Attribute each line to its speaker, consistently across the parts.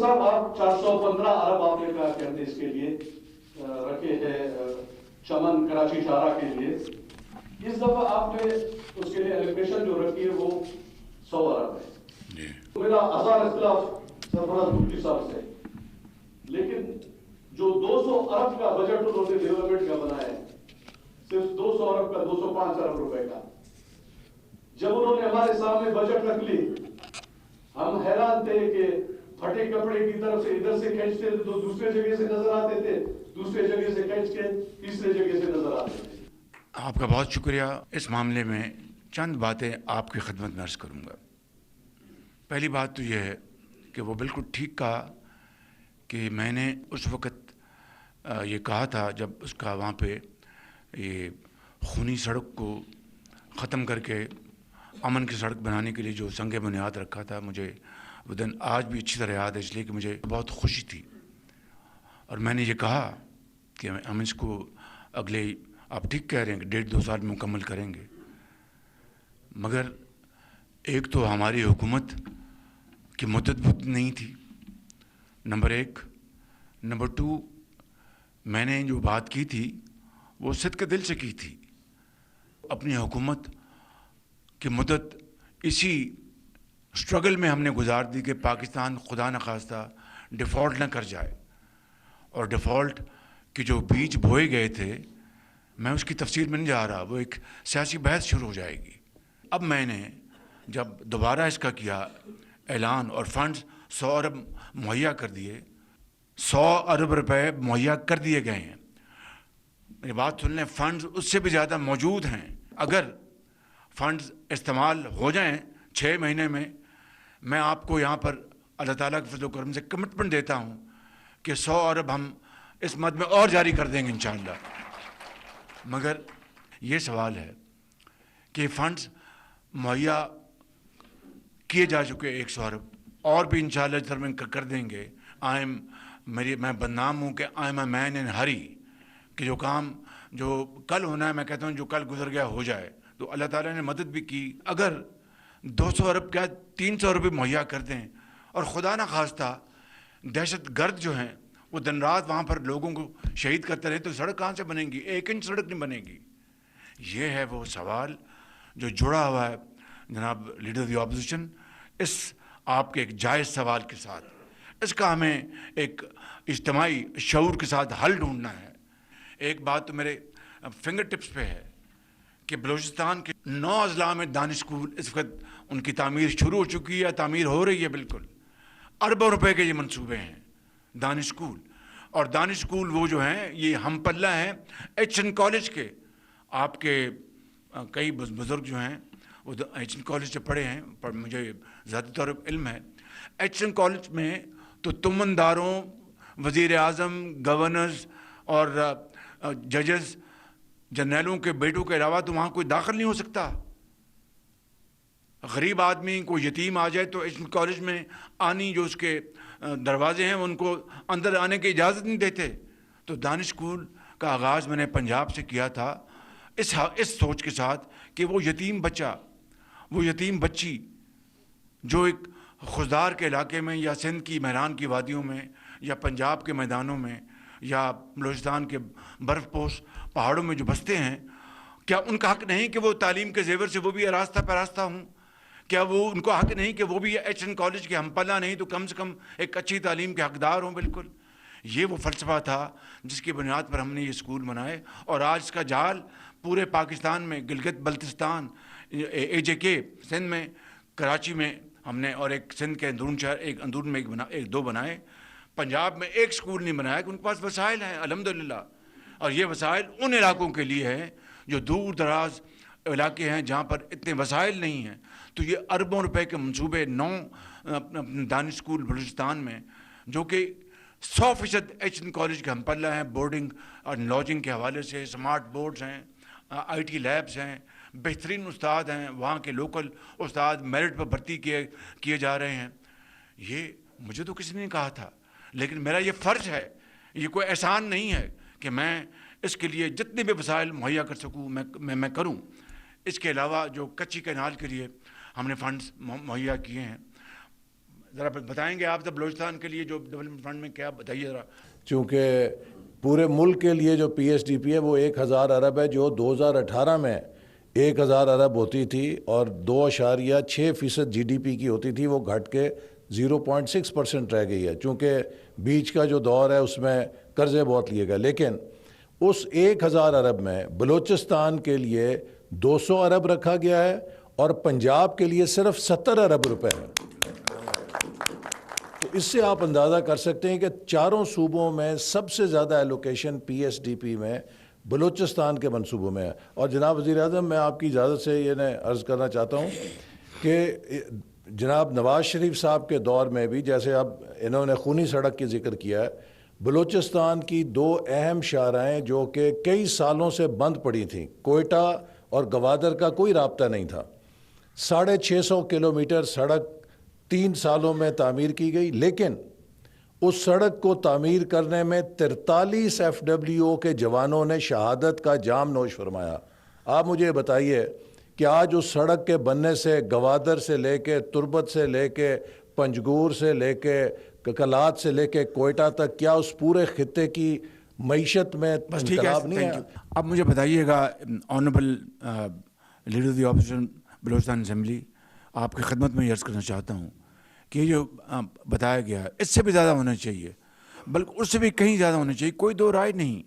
Speaker 1: صاحب آپ 415 ارب آپ نے کہا کہتے اس کے لیے رکھے ہیں چمن کراچی شاہراہ کے لیے. اس دفعہ آپ نے اس کے لیے ایلوکیشن جو رکھی ہے وہ 100 ارب ہے. میرا آسان اختلاف سرفراز مفتی صاحب سے, لیکن جو 200 ارب کا بجٹ انہوں نے ڈیولپمنٹ کا بنایا ہے, صرف 200 ارب کا 205 ارب روپے کا, جب انہوں نے ہمارے سامنے بجٹ رکھ لی ہم حیران تھے کہ پھٹے کپڑے کی طرف سے ادھر سے کھینچتے تو دوسرے جگہ سے نظر آتے تھے, دوسرے جگہ سے کھینچ کے تیسرے جگہ سے نظر آتے تھے.
Speaker 2: آپ کا بہت شکریہ. اس معاملے میں چند باتیں آپ کی خدمت میں عرض کروں گا. پہلی بات تو یہ ہے کہ وہ بالکل ٹھیک کہا کہ میں نے اس وقت یہ کہا تھا جب اس کا وہاں پہ یہ خونی سڑک کو ختم کر کے امن کی سڑک بنانے کے لیے جو سنگ بنیاد رکھا تھا, مجھے وہ دن آج بھی اچھی طرح یاد ہے, اس لیے کہ مجھے بہت خوشی تھی. اور میں نے یہ کہا کہ ہم اس کو اگلے, آپ ٹھیک کہہ رہے ہیں کہ 1.5-2 سال میں مکمل کریں گے, مگر ایک تو ہماری حکومت کی مدت بہت نہیں تھی, نمبر 1. نمبر 2, میں نے جو بات کی تھی وہ صدق دل سے کی تھی. اپنی حکومت کی مدت اسی اسٹرگل میں ہم نے گزار دی کہ پاکستان خدا نخواستہ ڈیفالٹ نہ کر جائے, اور ڈیفالٹ کے جو بیج بوئے گئے تھے میں اس کی تفصیل میں نہیں جا رہا, وہ ایک سیاسی بحث شروع ہو جائے گی. اب میں نے جب دوبارہ اس کا کیا اعلان اور فنڈز 100 ارب مہیا کر دیے, 100 ارب روپے مہیا کر دیے گئے ہیں. میری بات سن لیں, فنڈز اس سے بھی زیادہ موجود ہیں. اگر فنڈز استعمال ہو جائیں 6 مہینے میں آپ کو یہاں پر اللہ تعالیٰ کے فضل و کرم سے کمٹمنٹ دیتا ہوں کہ 100 ارب ہم اس مد میں اور جاری کر دیں گے انشاءاللہ. مگر یہ سوال ہے کہ فنڈز مہیا کیے جا چکے 100 ارب اور بھی انشاءاللہ اس طرح میں کر دیں گے. میں بدنام ہوں کہ آئی ایم اے مین ان ہری, کہ جو کام جو کل ہونا ہے میں کہتا ہوں جو کل گزر گیا ہو جائے. تو اللہ تعالیٰ نے مدد بھی کی. اگر 200 ارب کیا 300 ارب بھی مہیا کر دیں, اور خدا نہ خواستہ دہشت گرد جو ہیں وہ دن رات وہاں پر لوگوں کو شہید کرتے رہے, تو سڑک کہاں سے بنے گی؟ 1 انچ سڑک نہیں بنے گی. یہ ہے وہ سوال جو جڑا ہوا ہے جناب لیڈر دی اپوزیشن اس آپ کے ایک جائز سوال کے ساتھ. اس کا ہمیں ایک اجتماعی شعور کے ساتھ حل ڈھونڈنا ہے. ایک بات تو میرے فنگر ٹپس پہ ہے کہ بلوچستان کے 9 اضلاع میں دانش اسکول اس وقت ان کی تعمیر شروع ہو چکی ہے, تعمیر ہو رہی ہے. بالکل اربوں روپے کے یہ منصوبے ہیں دانش اسکول. اور دانش اسکول وہ جو ہیں یہ ہم پلہ ہیں ایچ این کالج کے. آپ کے کئی بزرگ جو ہیں وہ ایچ این کالج سے پڑھے ہیں, پر مجھے زیادہ طور پر علم ہے. ایچ این کالج میں تو تمنداروں, وزیر اعظم, گورنرز اور ججز, جرنیلوں کے بیٹوں کے علاوہ تو وہاں کوئی داخل نہیں ہو سکتا. غریب آدمی کوئی یتیم آ جائے تو ایچ این کالج میں آنی جو اس کے دروازے ہیں ان کو اندر آنے کی اجازت نہیں دیتے. تو دانش اسکول کا آغاز میں نے پنجاب سے کیا تھا اس سوچ کے ساتھ کہ وہ یتیم بچہ, وہ یتیم بچی جو ایک خضدار کے علاقے میں یا سندھ کی میران کی وادیوں میں یا پنجاب کے میدانوں میں یا بلوچستان کے برف پوش پہاڑوں میں جو بستے ہیں, کیا ان کا حق نہیں کہ وہ تعلیم کے زیور سے وہ بھی آراستہ پیراستہ ہوں؟ کیا وہ ان کو حق نہیں کہ وہ بھی ایچ این کالج کے ہم پلہ نہیں تو کم سے کم ایک اچھی تعلیم کے حقدار ہوں؟ بالکل یہ وہ فلسفہ تھا جس کی بنیاد پر ہم نے یہ اسکول بنائے. اور آج اس کا جال پورے پاکستان میں, گلگت بلتستان, اے جے کے سندھ میں, کراچی میں ہم نے, اور ایک سندھ کے اندرون شہر ایک اندرون میں ایک 2 بنائے. پنجاب میں ایک اسکول نہیں بنایا کہ ان کے پاس وسائل ہیں الحمدللہ. اور یہ وسائل ان علاقوں کے لیے ہیں جو دور دراز علاقے ہیں جہاں پر اتنے وسائل نہیں ہیں. تو یہ اربوں روپے کے منصوبے 9 دانش اسکول بلوچستان میں جو کہ 100% ایچ این کالج کے ہم پلہ ہیں, بورڈنگ اور لاجنگ کے حوالے سے, اسمارٹ بورڈز ہیں, آئی ٹی لیبس ہیں, بہترین استاد ہیں, وہاں کے لوکل استاد میرٹ پر بھرتی کیے جا رہے ہیں. یہ مجھے تو کسی نے نہیں کہا تھا, لیکن میرا یہ فرض ہے, یہ کوئی احسان نہیں ہے کہ میں اس کے لیے جتنے بھی وسائل مہیا کر سکوں میں کروں. اس کے علاوہ جو کچی کینال کے لیے ہم نے فنڈز مہیا کیے ہیں, ذرا بتائیں گے آپ بلوچستان کے لیے جو ڈیولپمنٹ فنڈ میں کیا بتائیے ذرا.
Speaker 3: چونکہ پورے ملک کے لیے جو پی ایس ڈی پی ہے وہ 1000 ارب ہے، جو 2018 میں 1000 ارب ہوتی تھی اور 2.6% جی ڈی پی کی ہوتی تھی، وہ گھٹ کے 0.6% رہ گئی ہے. چونکہ بیچ کا جو دور ہے اس میں قرضے بہت لیے گئے، لیکن اس 1000 ارب میں بلوچستان کے لیے 200 ارب رکھا گیا ہے اور پنجاب کے لیے صرف 70 ارب روپے ہے. تو اس سے آپ اندازہ کر سکتے ہیں کہ چاروں صوبوں میں سب سے زیادہ allocation P S D P میں بلوچستان کے منصوبوں میں ہے. اور جناب وزیر اعظم، میں آپ کی اجازت سے یہ عرض کرنا چاہتا ہوں کہ جناب نواز شریف صاحب کے دور میں بھی، جیسے اب انہوں نے خونی سڑک کی ذکر کیا ہے، بلوچستان کی 2 اہم شاہراہیں جو کہ کئی سالوں سے بند پڑی تھیں، کوئٹہ اور گوادر کا کوئی رابطہ نہیں تھا، 650 کلومیٹر سڑک 3 سالوں میں تعمیر کی گئی. لیکن اس سڑک کو تعمیر کرنے میں 43 ایف ڈبلیو او کے جوانوں نے شہادت کا جام نوش فرمایا. آپ مجھے بتائیے کہ آج اس سڑک کے بننے سے گوادر سے لے کے تربت سے لے کے پنجگور سے لے کے ککلات سے لے کے کوئٹہ تک کیا اس پورے خطے کی معیشت میں انقلاب نہیں ہے؟
Speaker 2: اب مجھے بتائیے گا honourable leader of the opposition Balochistan assembly, آپ کی خدمت میں یہ عرض کرنا چاہتا ہوں کہ یہ جو بتایا گیا اس سے بھی زیادہ ہونا چاہیے، بلکہ اس سے بھی کہیں زیادہ ہونا چاہیے، کوئی دو رائے نہیں.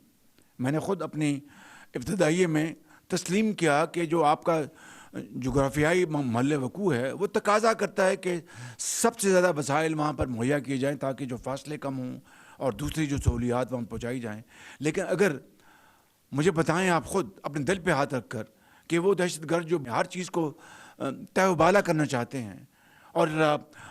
Speaker 2: میں نے خود اپنی ابتدائیے میں تسلیم کیا کہ جو آپ کا جغرافیائی محل وقوع ہے وہ تقاضا کرتا ہے کہ سب سے زیادہ وسائل وہاں پر مہیا کیے جائیں تاکہ جو فاصلے کم ہوں اور دوسری جو سہولیات وہاں پہنچائی جائیں. لیکن اگر مجھے بتائیں آپ خود اپنے دل پہ ہاتھ رکھ کر کہ وہ دہشت گرد جو ہر چیز کو تہ و بالا کرنا چاہتے ہیں اور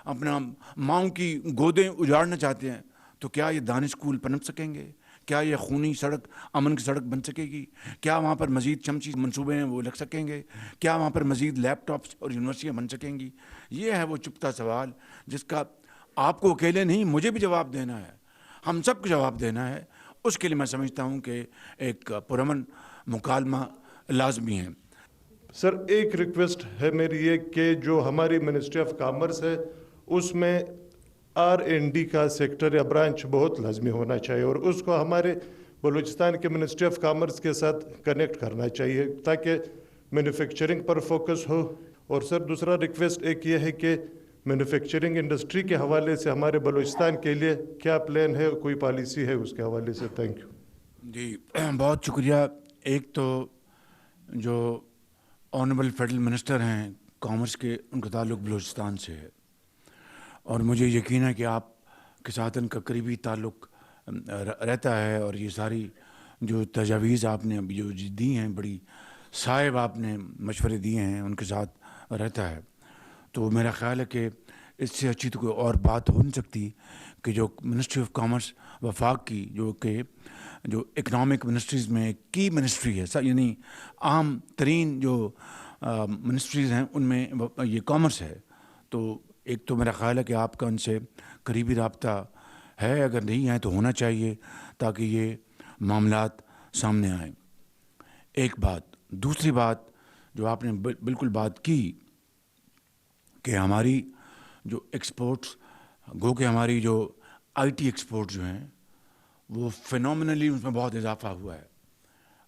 Speaker 2: اپنا ماؤں کی گودیں اجاڑنا چاہتے ہیں، تو کیا یہ دانش اسکول پنپ سکیں گے؟ کیا یہ خونی سڑک امن کی سڑک بن سکے گی؟ کیا وہاں پر مزید چمچی منصوبے ہیں وہ لگ سکیں گے؟ کیا وہاں پر مزید لیپ ٹاپس اور یونیورسٹیاں بن سکیں گی؟ یہ ہے وہ چپتا سوال جس کا آپ کو اکیلے نہیں مجھے بھی جواب دینا ہے، ہم سب کو جواب دینا ہے. اس کے لیے میں سمجھتا ہوں کہ ایک پرامن مکالمہ لازمی ہے.
Speaker 4: سر ایک ریکویسٹ ہے میری یہ کہ جو ہماری منسٹری آف کامرس ہے اس میں R&D کا سیکٹر یا برانچ بہت لازمی ہونا چاہیے اور اس کو ہمارے بلوچستان کے منسٹری آف کامرس کے ساتھ کنیکٹ کرنا چاہیے تاکہ مینوفیکچرنگ پر فوکس ہو. اور سر دوسرا ریکویسٹ ایک یہ ہے کہ مینوفیکچرنگ انڈسٹری کے حوالے سے ہمارے بلوچستان کے لیے کیا پلان ہے، کوئی پالیسی ہے اس کے حوالے سے؟ Thank you.
Speaker 2: جی بہت شکریہ. ایک تو جو آنریبل فیڈرل منسٹر ہیں کامرس کے، ان کا تعلق بلوچستان سے ہے اور مجھے یقین ہے کہ آپ کے ساتھ ان کا قریبی تعلق رہتا ہے اور یہ ساری جو تجاویز آپ نے ابھی جو دی ہیں، بڑی صائب آپ نے مشورے دیے ہیں، ان کے ساتھ رہتا ہے. تو میرا خیال ہے کہ اس سے اچھی تو کوئی اور بات ہو نہیں سکتی کہ جو منسٹری آف کامرس وفاق کی جو اکنامک منسٹریز میں کی منسٹری ہے، یعنی عام ترین جو منسٹریز ہیں ان میں یہ کامرس ہے. تو ایک تو میرا خیال ہے کہ آپ کا ان سے قریبی رابطہ ہے، اگر نہیں ہے تو ہونا چاہیے تاکہ یہ معاملات سامنے آئیں. ایک بات. دوسری بات جو آپ نے بالکل بات کی کہ ہماری جو ایکسپورٹس، گو کہ ہماری جو آئی ٹی ایکسپورٹ جو ہیں وہ فینومینلی اس میں بہت اضافہ ہوا ہے.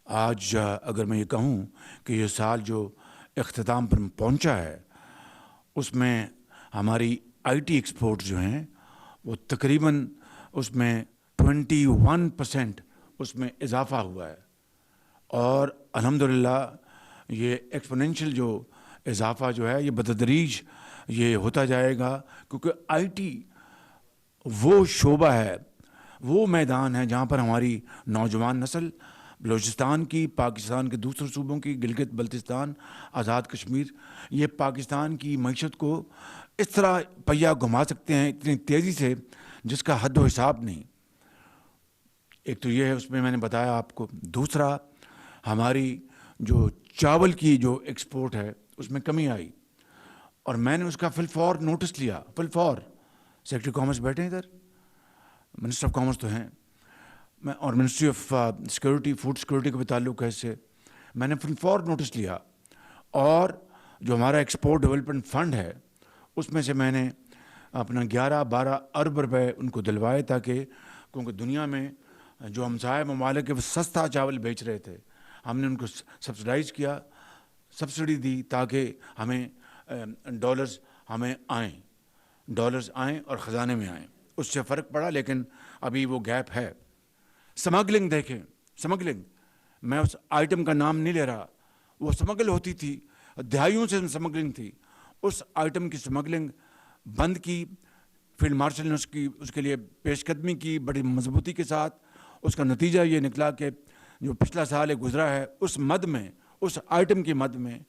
Speaker 2: آج اگر میں یہ کہوں کہ یہ سال جو اختتام پر پہنچا ہے اس میں ہماری آئی ٹی ایکسپورٹ جو ہیں وہ تقریباً اس میں 21% اس میں اضافہ ہوا ہے. اور الحمدللہ یہ ایکسپوننشل جو اضافہ جو ہے یہ بتدریج یہ ہوتا جائے گا، کیونکہ آئی ٹی وہ شعبہ ہے، وہ میدان ہے جہاں پر ہماری نوجوان نسل بلوچستان کی، پاکستان کے دوسرے صوبوں کی، گلگت بلتستان، آزاد کشمیر، یہ پاکستان کی معیشت کو اس طرح پہیہ گھما سکتے ہیں اتنی تیزی سے جس کا حد و حساب نہیں. ایک تو یہ ہے، اس میں میں نے بتایا آپ کو. دوسرا ہماری جو چاول کی جو ایکسپورٹ ہے اس میں کمی آئی اور میں نے اس کا فلفور نوٹس لیا. فلفور سیکرٹری کامرس بیٹھے ہیں ادھر، منسٹر آف کامرس تو ہیں، میں اور ministry of security, food security کا بھی تعلق ہے اس سے. میں نے فلفور نوٹس لیا اور جو ہمارا ایکسپورٹ ڈیولپمنٹ فنڈ ہے اس میں سے میں نے अपना 11-12 अरब रुपए उनको दिलवाए, ताकि क्योंकि दुनिया में जो हमसाया ममालिक वो सस्ता चावल बेच रहे थे, हमने उनको सब्सिडाइज किया, सब्सिडी दी ताकि हमें डॉलर्स आएँ और ख़जाने में आएँ। उससे फ़र्क पड़ा, लेकिन अभी वो गैप है। स्मगलिंग देखें, स्मगलिंग, मैं उस आइटम का नाम नहीं ले रहा, वो स्मगल होती थी, दहाइयों से स्मगलिंग थी। उस आइटम की स्मगलिंग बंद की, फील्ड मार्शल ने उसके लिए पेशकदमी की बड़ी मजबूती के साथ। उसका नतीजा ये निकला कि जो पिछला साल गुजरा है, उस मद में, उस आइटम की मद में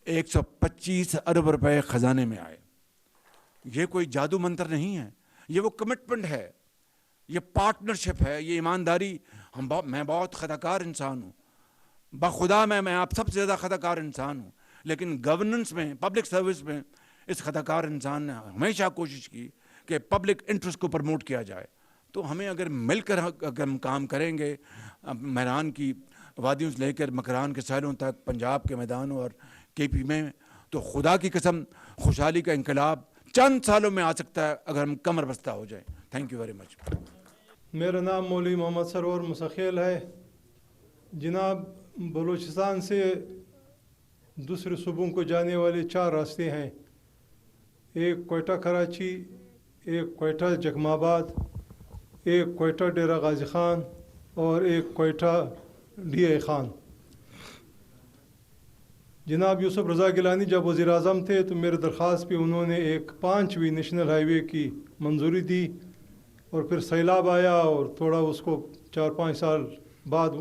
Speaker 2: 125 अरब रुपए ख़जाने में आए। ये कोई जादू मंत्र नहीं है, ये वो कमिटमेंट है, ये पार्टनरशिप है, ये ईमानदारी। मैं बहुत ख़ताकार इंसान हूँ, बखुदा मैं आप सबसे ज़्यादा ख़ताकार इंसान हूँ, लेकिन गवर्नेंस में, पब्लिक सर्विस में इस ख़ताकार इंसान ने हमेशा कोशिश की कि पब्लिक इंटरेस्ट को प्रमोट किया जाए। तो हमें अगर मिलकर अगर हम काम करेंगे, मेहरान की वादियों से लेकर मकरान के सालों तक, पंजाब के मैदानों और केपी में, तो खुदा की कसम खुशहाली का इंकलाब चंद सालों में आ सकता है अगर हम कमर बस्ता हो जाए। Thank you very much.
Speaker 5: मेरा नाम मौलवी मोहम्मद सरवर मुसखिल है। जनाब, बलूचिस्तान से दूसरे सूबों को जाने वाले 4 रास्ते हैं, एक कोयटा कराची, एक कोयटा जखमाबाद, एक कोयटा डेरा गाजी खान और एक कोयटा DI खान। जनाब यूसुफ रज़ा गिलानी जब वज़ीर आज़म थे तो मेरे दरख्वास्त पे उन्होंने एक 5वीं नेशनल हाईवे की मंजूरी दी, और फिर सैलाब आया और थोड़ा उसको 4-5 साल बाद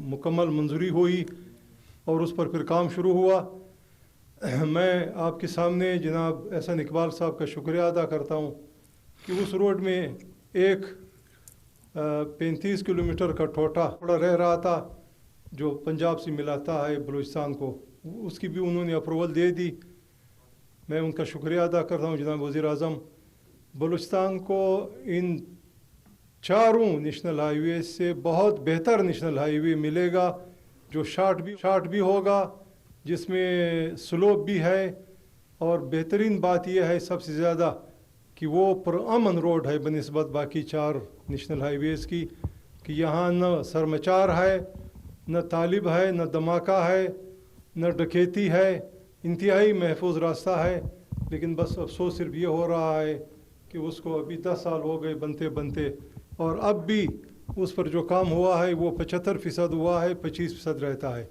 Speaker 5: मुकम्मल मंजूरी हुई और उस पर फिर काम शुरू हुआ। मैं आपके सामने जनाब एहसन इकबाल साहब का शुक्रिया अदा करता हूँ कि उस रोड में एक 35 किलोमीटर का टोटा रह रहा था जो पंजाब से मिलाता है बलूचिस्तान को, उसकी भी उन्होंने अप्रूवल दे दी। मैं उनका शुक्रिया अदा करता हूँ जनाब वज़ीर आज़म। बलूचिस्तान को इन 4 नेशनल हाईवे से बहुत बेहतर नेशनल हाईवे मिलेगा, जो शार्ट भी होगा, जिसमें स्लोप भी है, और बेहतरीन बात यह है सबसे ज़्यादा कि वो पुरअमन रोड है बनिस्बत बाकी 4 नेशनल हाईवेज़ की, कि यहाँ न सरमचार है, न तालिब है, न धमाका है, न डकैती है, इंतहाई महफूज रास्ता है। लेकिन बस अफसोस सिर्फ ये हो रहा है कि उसको अभी 10 साल हो गए बनते बनते, और अब भी उस पर जो काम हुआ है वो 75% हुआ है, 25% रहता है।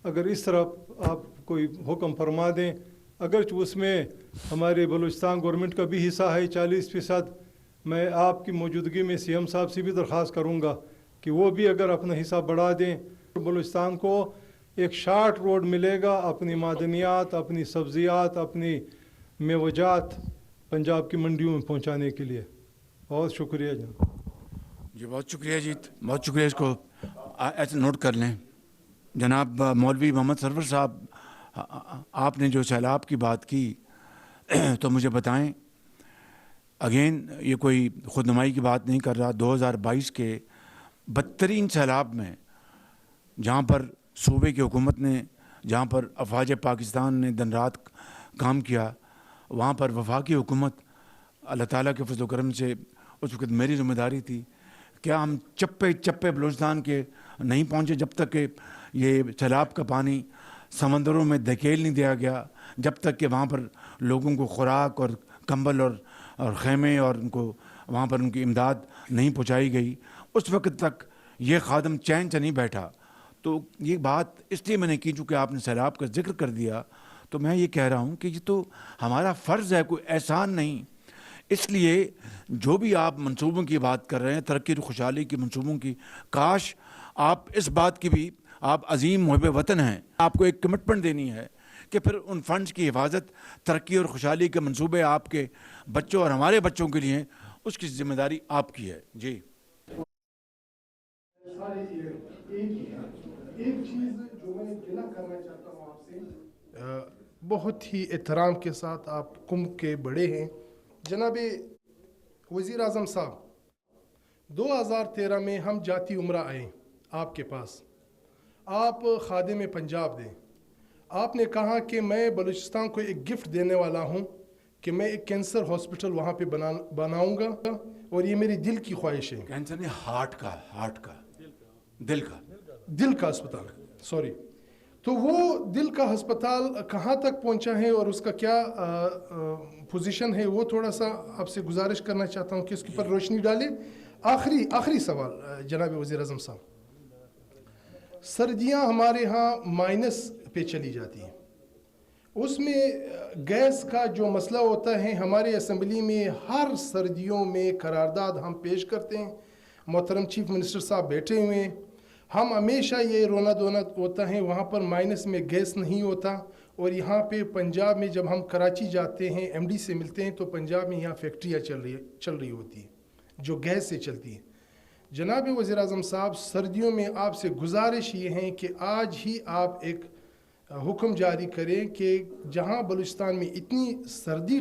Speaker 5: अगर इस तरफ आप कोई हुक्म फरमा दें, अगर उसमें हमारे बलूचिस्तान गवर्नमेंट का भी हिस्सा है 40%, मैं आपकी मौजूदगी में CM साहब से भी दरख्वास्त करूँगा कि वो भी अगर अपना हिस्सा बढ़ा दें, तो बलूचिस्तान को एक शार्ट रोड मिलेगा अपनी मादनियात, अपनी सब्जियात, अपनी मेवजात पंजाब की मंडियों में पहुंचाने के लिए। बहुत शुक्रिया जनाब
Speaker 2: जी, बहुत शुक्रिया जी, बहुत शुक्रिया। इसको ऐसे नोट कर लें। जनाब मौलवी मोहम्मद सरवर साहब, आपने जो सैलाब की बात की तो मुझे बताएं, अगेन ये कोई खुदनुमाई की बात नहीं कर रहा, 2022 के बदतरीन सैलाब में जहाँ पर सूबे की हुकूमत ने, जहाँ पर अफवाज पाकिस्तान ने दिन रात काम किया, वहाँ पर वफाकी हुकूमत अल्लाह ताला के फजल करम से, उस वक्त मेरी ज़िम्मेदारी थी, क्या हम चप्पे चप्पे बलूचिस्तान के नहीं पहुँचे जब तक कि ये सैलाब का पानी समंदरों में धकेल नहीं दिया गया, जब तक कि वहाँ पर लोगों को खुराक और कंबल और ख़ैमे और उनको वहाँ पर उनकी इमदाद नहीं पहुँचाई गई, उस वक्त तक ये खादम चैन से नहीं बैठा। तो ये बात इसलिए मैंने की चूँकि आपने सैलाब का जिक्र कर दिया, तो मैं ये कह रहा हूँ कि ये तो हमारा फ़र्ज़ है, कोई एहसान नहीं। इसलिए जो भी आप मंसूबों की बात कर रहे हैं, तरक्की और खुशहाली की मंसूबों की, काश आप इस बात की भी, आप अजीम मुहिब वतन हैं, आपको एक कमिटमेंट देनी है कि फिर उन फंड्स की हिफाजत, तरक्की और खुशहाली के मंसूबे आपके बच्चों और हमारे बच्चों के लिए, उसकी ज़िम्मेदारी आपकी है। जी,
Speaker 6: एक चीज़ जो मैं गिला करना चाहता हूँ आपसे, बहुत ही एहतराम के साथ आप कुंभ के बड़े हैं जनाब वज़ीर आज़म साहब। 2013 में हम जाती उम्रा आए आपके पास, आप खादिम पंजाब दें। आपने कहा कि मैं बलूचिस्तान को एक गिफ्ट देने वाला हूँ कि मैं एक कैंसर हॉस्पिटल वहाँ पे बनाऊंगा और ये मेरी दिल की ख्वाहिश है।
Speaker 2: कैंसर नहीं, हार्ट का
Speaker 6: दिल का अस्पताल, सॉरी। तो वो दिल का अस्पताल कहाँ तक पहुँचा है और उसका क्या पोजीशन है, वो थोड़ा सा आपसे गुजारिश करना चाहता हूँ कि इसके ऊपर रोशनी डालें। आखिरी सवाल जनाब वज़ीर आज़म साहब, सर्दियाँ हमारे यहाँ माइनस पे चली जाती हैं, उसमें गैस का जो मसला होता है, हमारे असम्बली में हर सर्दियों में करारदाद हम पेश करते हैं, मोहतरम चीफ मिनिस्टर साहब बैठे हुए हैं, हम हमेशा ये रोना धोना होता है वहाँ पर माइनस में गैस नहीं होता। और यहाँ पे पंजाब में जब हम कराची जाते हैं, एमडी से मिलते हैं, तो पंजाब में यहाँ फैक्ट्रियाँ चल रही होती हैं जो गैस से चलती हैं। जनाब वज़ीर आज़म साहब, सर्दियों में आपसे गुजारिश ये है कि आज ही आप एक हुक्म जारी करें कि जहाँ बलूचिस्तान में इतनी सर्दी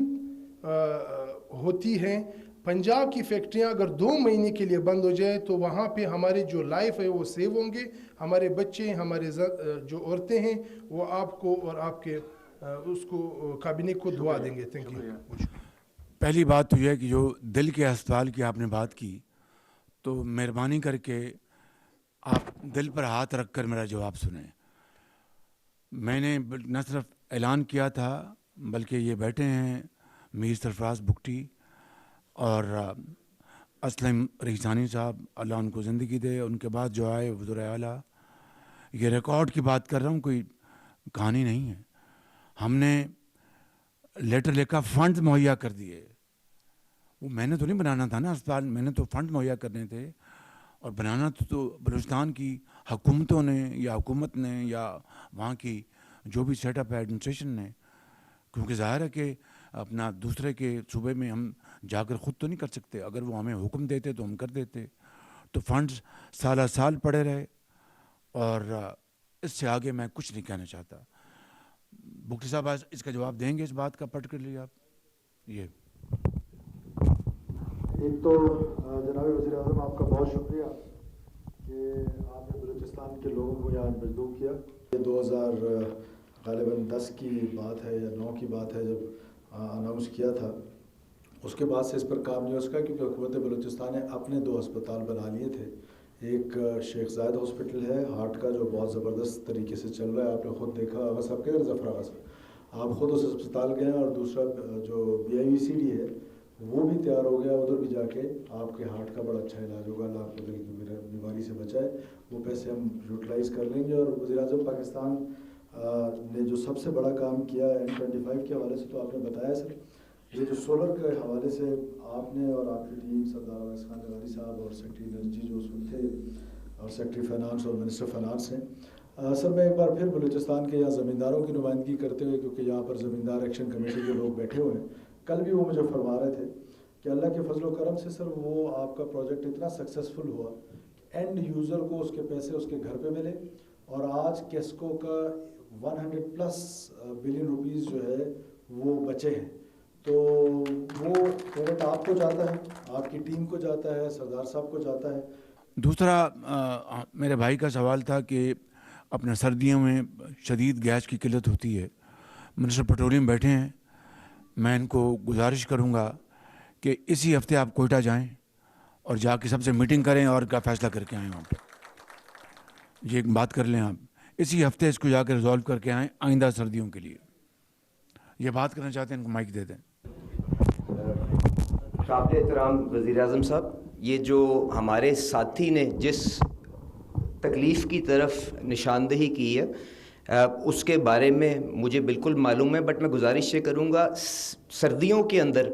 Speaker 6: होती है, पंजाब की फैक्ट्रियाँ अगर 2 महीने के लिए बंद हो जाए तो वहाँ पे हमारे जो लाइफ है वो सेव होंगे, हमारे बच्चे, हमारे जो औरतें हैं वो आपको और आपके उसको काबिने को दुआ देंगे। Thank you.
Speaker 2: पहली बात तो यह है कि जो दिल के अस्पताल की आपने बात की, तो मेहरबानी करके आप दिल पर हाथ रख कर मेरा जवाब सुने। मैंने न सिर्फ ऐलान किया था, बल्कि ये बैठे हैं मीर सरफराज बुगटी और असलम रईसानी साहब, अल्लाह उनको ज़िंदगी दे, उनके बाद जो आए वज़ीर आला, ये रिकॉर्ड की बात कर रहा हूँ, कोई कहानी नहीं है। हमने लेटर लिखा, फंड मुहैया कर दिए। वो मैंने तो नहीं बनाना था ना अस्पताल, मैंने तो फंड मुहैया करने थे, और बनाना तो बलूचिस्तान की हुकूमतों ने या हुकूमत ने या वहाँ की जो भी सेटअप है एडमिनिस्ट्रेशन ने, क्योंकि ज़ाहिर है कि अपना दूसरे के सूबे में हम जाकर ख़ुद तो नहीं कर सकते, अगर वो हमें हुक्म देते तो हम कर देते। तो फंड्स साल पड़े रहे, और इससे आगे मैं कुछ नहीं कहना चाहता। बुगटी साहब आज इसका जवाब देंगे इस बात का पर्टिकुलरली आप ये।
Speaker 7: एक तो जनाब वज़ीर आज़म, आपका बहुत शुक्रिया कि आपने बलूचिस्तान के लोगों को यहाँ मजबूर किया। ये 2010 की बात है या 9 की बात है जब अनाउंस किया था, उसके बाद से इस पर काम नहीं हो सका, क्योंकि हुकूमत बलूचिस्तान ने अपने 2 अस्पताल बना लिए थे। एक शेख ज़ायद हॉस्पिटल है हार्ट का, जो बहुत ज़बरदस्त तरीके से चल रहा है, आपने ख़ुद देखा होगा, सब के जफ़र आगा साहब आप ख़ुद उस अस्पताल गए, और दूसरा जो BIVCD है वो भी तैयार हो गया, उधर भी जाके आपके हार्ट का बड़ा अच्छा इलाज होगा, अल्लाह आपको दिल की बीमारी से बचाए। वो पैसे हम यूटिलाइज़ कर लेंगे। और वज़ीर आज़म पाकिस्तान ने जो सबसे बड़ा काम किया N25 के हवाले से तो आपने बताया सर, ये जो सोलर के हवाले से आपने और आपकी टीम, सरदार अवैस खान जवारी साहब और सेक्रेटरी एनर्जी जो उसमें थे, और सेक्रेटरी फाइनेंस और मिनिस्टर फाइनेंस हैं। सर मैं एक बार फिर बलूचिस्तान के यहाँ ज़मींदारों की नुमाइंदगी करते हुए, क्योंकि यहाँ पर ज़मींदार एक्शन कमेटी के लोग बैठे हुए हैं, कल भी वो मुझे फरमा रहे थे कि अल्लाह के फजल करम से सर वो आपका प्रोजेक्ट इतना सक्सेसफुल हुआ, एंड यूज़र को उसके पैसे उसके घर पे मिले, और आज केस्को का 100+ बिलियन रुपीज़ जो है वो बचे हैं। तो वो क्रेडिट आपको जाता है, आपकी टीम को जाता है, सरदार साहब को जाता है।
Speaker 2: दूसरा मेरे भाई का सवाल था कि अपने सर्दियों में शदीद गैस की किल्लत होती है। मिनिस्टर पेट्रोलियम बैठे हैं, मैं इनको गुजारिश करूंगा कि इसी हफ्ते आप कोयटा जाएं और जाके सबसे मीटिंग करें और का फैसला करके आएँ वहाँ पर। ये एक बात कर लें, आप इसी हफ्ते इसको जाकर रिजॉल्व करके आएँ आइंदा सर्दियों के लिए। ये बात करना चाहते हैं, इनको माइक दे दें।
Speaker 8: काबिल एहतराम वज़ीर आज़म साहब, ये जो हमारे साथी ने जिस तकलीफ़ की तरफ निशानदही की है उसके बारे में मुझे बिल्कुल मालूम है, बट मैं गुजारिश ये करूँगा, सर्दियों के अंदर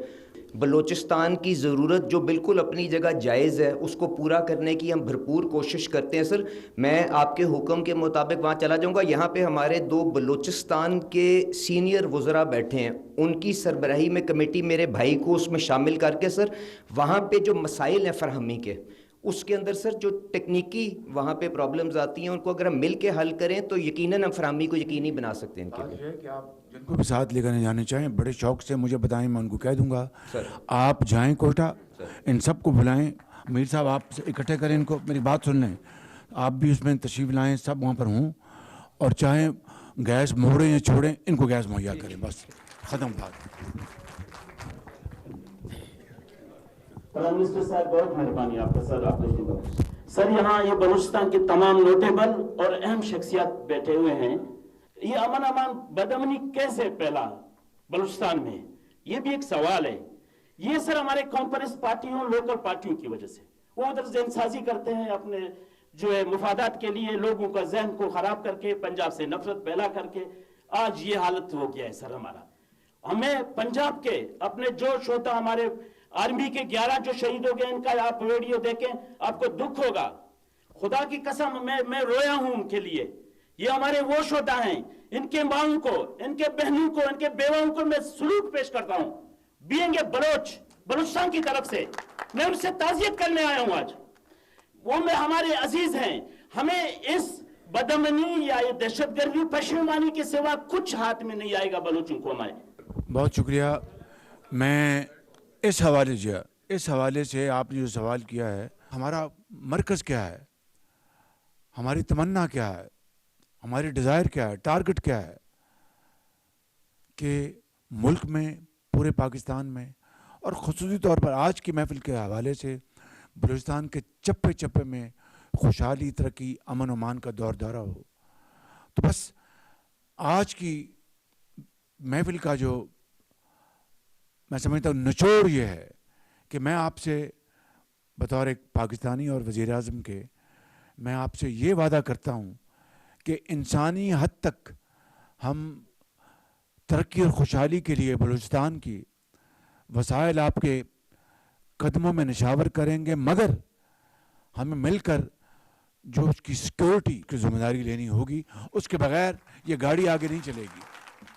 Speaker 8: बलूचिस्तान की ज़रूरत जो बिल्कुल अपनी जगह जायज़ है उसको पूरा करने की हम भरपूर कोशिश करते हैं। सर मैं आपके हुक्म के मुताबिक वहाँ चला जाऊँगा। यहाँ पे हमारे 2 बलूचिस्तान के सीनियर वज़रा बैठे हैं, उनकी सरबराही में कमेटी मेरे भाई को उसमें शामिल करके सर वहाँ पे जो मसाइल हैं फरहमी के, उसके अंदर सर जो टेक्निकी वहाँ पे प्रॉब्लम्स आती हैं उनको अगर हम मिल के हल करें तो यकीनन हम फरहमी को यकीनी बना सकते हैं। इनके लिए
Speaker 2: कि आप जिनको भी साथ लेकर जाने चाहें बड़े शौक से मुझे बताएं, मैं उनको कह दूंगा आप जाएं कोयटा, इन सब को बुलाएं। मीर साहब आप इकट्ठे करें इनको, मेरी बात सुन लें, आप भी उसमें तशरीफ़ लाएँ, सब वहाँ पर हों, और चाहे गैस मोड़ें या छोड़ें, इनको गैस मुहैया करें, बस ख़त्म बात।
Speaker 9: प्राइम मिनिस्टर साहब बहुत मेहरबानी आपका सर, आप तशरीफ लाए। सर यहाँ ये बलूचिस्तान के तमाम नोटेबल और अहम शख्सियत बैठे हुए हैं। ये अमन अमान बदअमनी कैसे फैला बलूचिस्तान में, ये भी एक सवाल है। ये सर हमारे कॉन्फ्रेंस पार्टियों, लोकल पार्टियों की वजह से वो उधर जहनसाजी करते हैं अपने जो है मुफादात के लिए, लोगों का जहन को खराब करके, पंजाब से नफरत पैदा करके आज ये हालत हो गया है सर हमारा। हमें पंजाब के अपने जो श्रोता हमारे आर्मी के 11 जो शहीद हो गए, इनका आप वीडियो देखें आपको दुख होगा। खुदा की कसम मैं रोया हूं उनके लिए। ये हमारे वो श्रोता हैं, इनके माओं को, इनके बहनों को, इनके बेवाओं को मैं सलूट पेश करता हूं। बीइंग ए बलूचिस्तान की तरफ से मैं उनसे ताज़ियत करने आया हूं आज। वो में हमारे अजीज हैं। हमें इस बदअमनी या ये दहशतगर्दी पशेमानी के सिवा कुछ हाथ में नहीं आएगा बलूचों को हमारे।
Speaker 2: बहुत शुक्रिया। मैं इस हवाले से आपने जो सवाल किया है, हमारा मरकज़ क्या है, हमारी तमन्ना क्या है, हमारी डिज़ायर क्या है, टारगेट क्या है कि मुल्क में, पूरे पाकिस्तान में और ख़ुसूसी तौर पर आज की महफिल के हवाले से बलूचिस्तान के चप्पे चप्पे में खुशहाली, तरक्की, अमन अमान का दौर दौरा हो। तो बस आज की महफिल का जो मैं समझता हूँ निचोड़ ये है कि मैं आपसे बतौर एक पाकिस्तानी और वज़ीर आज़म के मैं आपसे ये वादा करता हूँ कि इंसानी हद तक हम तरक्की और खुशहाली के लिए बलूचिस्तान की वसाइल आपके कदमों में निशावर करेंगे, मगर हमें मिलकर जो उसकी सिक्योरिटी की जिम्मेदारी लेनी होगी, उसके बगैर ये गाड़ी आगे नहीं चलेगी।